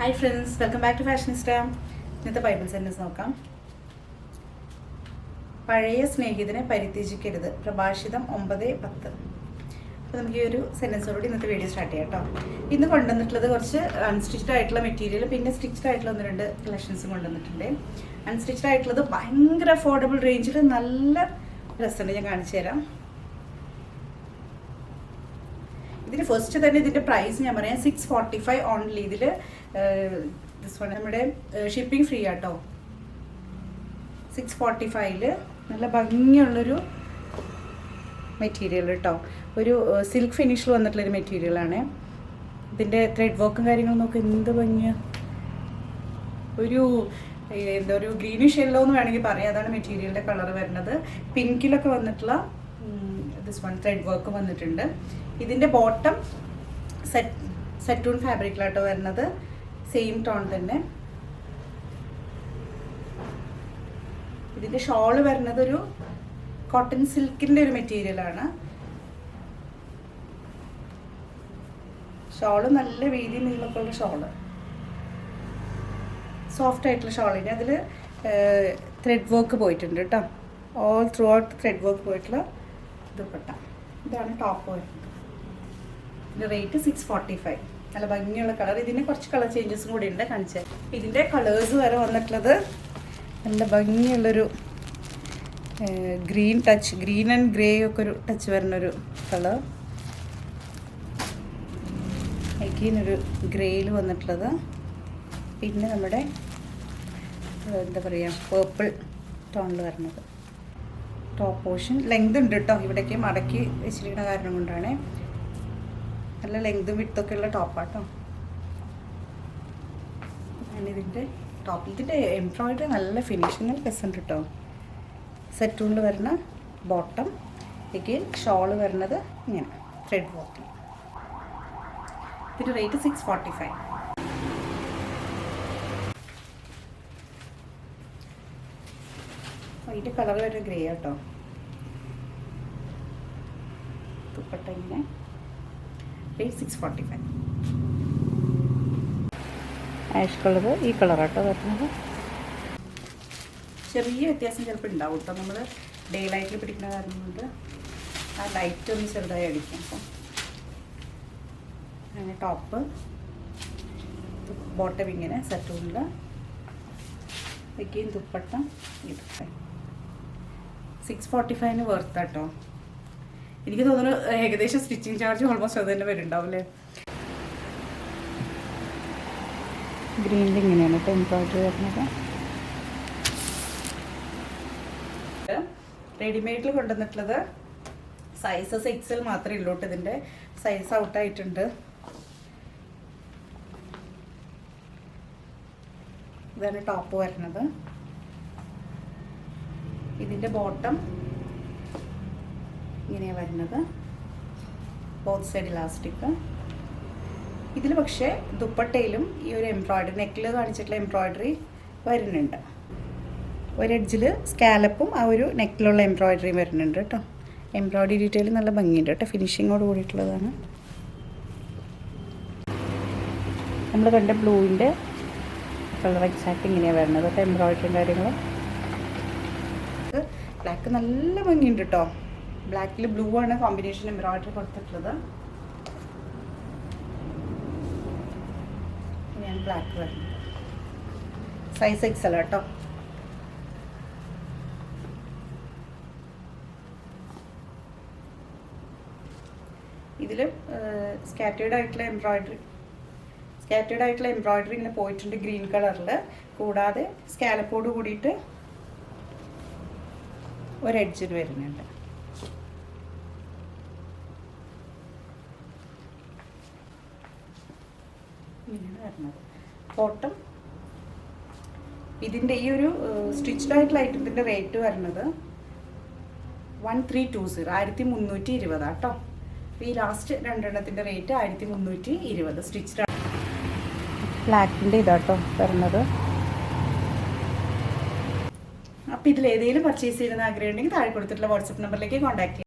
Hi friends, welcome back to Fashionista. ഇന്നത്തെ Bible sentence നോക്കാം. പഴയ സ്നേഹിതനെ പരിത്യജിക്കരുത്. പ്രഭാഷിതം 9:10. അപ്പോൾ നമുക്ക് ഈ ഒരു സെൻറ്റൻസോടുകൂടി ഇന്നത്തെ വീഡിയോ സ്റ്റാർട്ട് ചെയ്യാം കേട്ടോ. ഇന്ന് കൊണ്ടുവന്നിട്ടുള്ളത് കുറച്ച് അൺസ്റ്റിച്ച്ഡ് ആയിട്ടുള്ള മെറ്റീരിയൽ, പിന്നെ സ്റ്റിച്ച്ഡ് ആയിട്ടുള്ള 1-2 കളക്ഷൻസും കൊണ്ടുവന്നിട്ടുണ്ട്. അൺസ്റ്റിച്ച്ഡ് ആയിട്ടുള്ളത് ഭയങ്കര അഫോർഡബിൾ റേഞ്ചിൽ നല്ല ഡ്രസ്സുണ്ട്. ഞാൻ കാണിച്ചു തരാം. ഇതിന് ഫസ്റ്റ് തന്നെ ഇതിൻ്റെ പ്രൈസ് ഞാൻ പറയാം, 645 ഓൺലി. ഇതിൽ നമ്മുടെ ഷിപ്പിംഗ് ഫ്രീ ആട്ടോ. 645 നല്ല ഭംഗിയുള്ളൊരു മെറ്റീരിയൽ കേട്ടോ. ഒരു സിൽക്ക് ഫിനിഷിൽ വന്നിട്ടുള്ളൊരു മെറ്റീരിയലാണ്. ഇതിൻ്റെ ത്രെഡ് വർക്കും കാര്യങ്ങളും നോക്കുക, എന്ത് ഭംഗിയാണ്. ഒരു ഗ്രീനിഷ് യെല്ലോ എന്ന് വേണമെങ്കിൽ പറയാം. അതാണ് മെറ്റീരിയലിൻ്റെ കളർ വരുന്നത്. പിങ്കിലൊക്കെ വന്നിട്ടുള്ള ത്രെഡ് വർക്ക് വന്നിട്ടുണ്ട്. ഇതിൻ്റെ ബോട്ടം സെറ്റൂൺ ഫാബ്രിക്കിലാട്ടോ വരുന്നത്. സെയിം ടോൺ തന്നെ. ഇതിൻ്റെ ഷോള് വരുന്നത് ഒരു കോട്ടൺ സിൽക്കിൻ്റെ ഒരു മെറ്റീരിയലാണ്. ഷോള് നല്ല വീതി നീളമൊക്കെ ഉള്ള ഷോള്, സോഫ്റ്റ് ആയിട്ടുള്ള ഷോളിന് അതിൽ ത്രെഡ് വർക്ക് പോയിട്ടുണ്ട് കേട്ടോ. All through out thread work പോയിട്ടുള്ള ദുപ്പട്ട. ഇതാണ് ടോപ്പ് വരുന്നത്. ഇതിൻ്റെ റേറ്റ് 645. നല്ല ഭംഗിയുള്ള കളർ. ഇതിന് കുറച്ച് കളർ ചേഞ്ചസും കൂടി ഉണ്ട്, കാണിച്ചാൽ. ഇതിൻ്റെ കളേഴ്സ് വരെ വന്നിട്ടുള്ളത് നല്ല ഭംഗിയുള്ളൊരു green touch, green and grey ഒക്കെ ഒരു ടച്ച് വരുന്നൊരു കളർ. ഒരു ഗ്രേയിൽ വന്നിട്ടുള്ളത്. പിന്നെ നമ്മുടെ എന്താ പറയുക, പേർപ്പിൾ ടോണിൽ വരുന്നത്. ടോപ്പ് പോർഷൻ ലെങ്ത് ഉണ്ട് കേട്ടോ. ഇവിടേക്ക് മടക്കി വെച്ചിരിക്കുന്ന കാരണം കൊണ്ടാണ്. നല്ല ലെങ്തും വിട്ടൊക്കെ ഉള്ള ടോപ്പാട്ടോ. ഇതിൻ്റെ ടോപ്പ്, ഇതിൻ്റെ എംബ്രോയിഡറി നല്ല ഫിനിഷിങ് രസമുണ്ട് കേട്ടോ. സെറ്റൂണിൽ വരുന്ന ബോട്ടം, എഗെയിൻ ഷോള് വരുന്നത് ഇങ്ങനെ ത്രെഡ് വർക്ക്. ഇതിൻ്റെ റേറ്റ് 645. അതിൻ്റെ കളർ വരുന്ന ഗ്രേ ആട്ടോ. ദുപ്പട്ട ഇങ്ങനെ 645. ആഷ് കളർ ഈ കളറാട്ടോ വരുന്നത്. ചെറിയ വ്യത്യാസം ചിലപ്പോൾ ഉണ്ടാവും കേട്ടോ. നമ്മൾ ഡേ ലൈറ്റിൽ പിടിക്കുന്ന കാരണം കൊണ്ട് ആ ലൈറ്റ് ഒന്ന് ചെറുതായി അടിക്കും. അപ്പം അങ്ങനെ ടോപ്പ്, ബോട്ടം ഇങ്ങനെ സെറ്റൂണിൽ. ഇതൊക്കെയും ദുപ്പട്ട ഇത് 645 വർത്താട്ടോ. എനിക്ക് തോന്നുന്നു ഏകദേശം സ്റ്റിച്ചിങ് ചാർജ് ഓൾമോസ്റ്റ് അത് തന്നെ വരുന്നുണ്ടാവില്ലേ. ഗ്രീനിൽ ഇങ്ങനെയാണ് കേട്ടോ എംബ്രോയിഡറി വരുന്നത്. റെഡിമെയ്ഡിൽ കൊണ്ടുവന്നിട്ടുള്ളത് സൈസസ് XL മാത്രമേ ഉള്ളൂ കേട്ടോ. ഇതിൻ്റെ സൈസ് ഔട്ടായിട്ടുണ്ട്. ഇതാണ് ടോപ്പ് വരുന്നത്. ഇതിൻ്റെ ബോട്ടം ഇങ്ങനെയാണ് വരുന്നത്. Both side elastic. ഇതിൽ പക്ഷേ ദുപ്പട്ടയിലും ഈ ഒരു എംബ്രോയിഡറി, നെക്കിൽ കാണിച്ചിട്ടുള്ള എംബ്രോയിഡറി വരുന്നുണ്ട്. ഒരെഡ്ജിൽ സ്കാലപ്പും ആ ഒരു നെക്കിലുള്ള എംബ്രോയിഡറിയും വരുന്നുണ്ട് കേട്ടോ. എംബ്രോയിഡറി ഡീറ്റെയിൽ നല്ല ഭംഗിയുണ്ട് കേട്ടോ. ഫിനിഷിങ്ങോട് കൂടിയിട്ടുള്ളതാണ്. നമ്മൾ കണ്ട ബ്ലൂവിൻ്റെ കളർ എക്സാക്റ്റ് ഇങ്ങനെയാണ് വരുന്നത് കേട്ടോ. എംബ്രോയിഡറിയും കാര്യങ്ങളും. ബ്ലാക്ക് നല്ല ഭംഗിയുണ്ട് കേട്ടോ. ബ്ലാക്കിൽ ബ്ലൂ ആണ് കോമ്പിനേഷൻ എംബ്രോയിഡറി കൊടുത്തിട്ടുള്ളത്. ഞാൻ ബ്ലാക്ക് വരുന്നത് സൈസ് XL കേട്ടോ. ഇതിൽ സ്കാറ്റേർഡ് ആയിട്ടുള്ള എംബ്രോയിഡറി ഇങ്ങനെ പോയിട്ടുണ്ട് ഗ്രീൻ കളറിൽ. കൂടാതെ സ്കാലപ്പോട് കൂടിയിട്ട് ഒരു എഡ്ജിൽ വരുന്നുണ്ട്. ഇങ്ങനെയാണ് വരുന്നത്. ബോട്ടം ഇതിൻ്റെ ഈ ഒരു സ്റ്റിച്ച്ഡ് ആയിട്ടുള്ള ഐറ്റത്തിൻ്റെ റേറ്റ് വരുന്നത് 1320, 1320 കേട്ടോ. ഈ ലാസ്റ്റ് രണ്ടെണ്ണത്തിൻ്റെ റേറ്റ് 1320 സ്റ്റിച്ച്ഡ്. ബ്ലാക്കിൻ്റെ ഇതാട്ടോ വരുന്നത്. അപ്പോൾ ഇതിലേതെങ്കിലും പർച്ചേസ് ചെയ്യുന്ന ആഗ്രഹം ഉണ്ടെങ്കിൽ താഴെ കൊടുത്തിട്ടുള്ള വാട്സപ്പ് നമ്പറിലേക്ക് കോൺടാക്ട് ചെയ്യാം.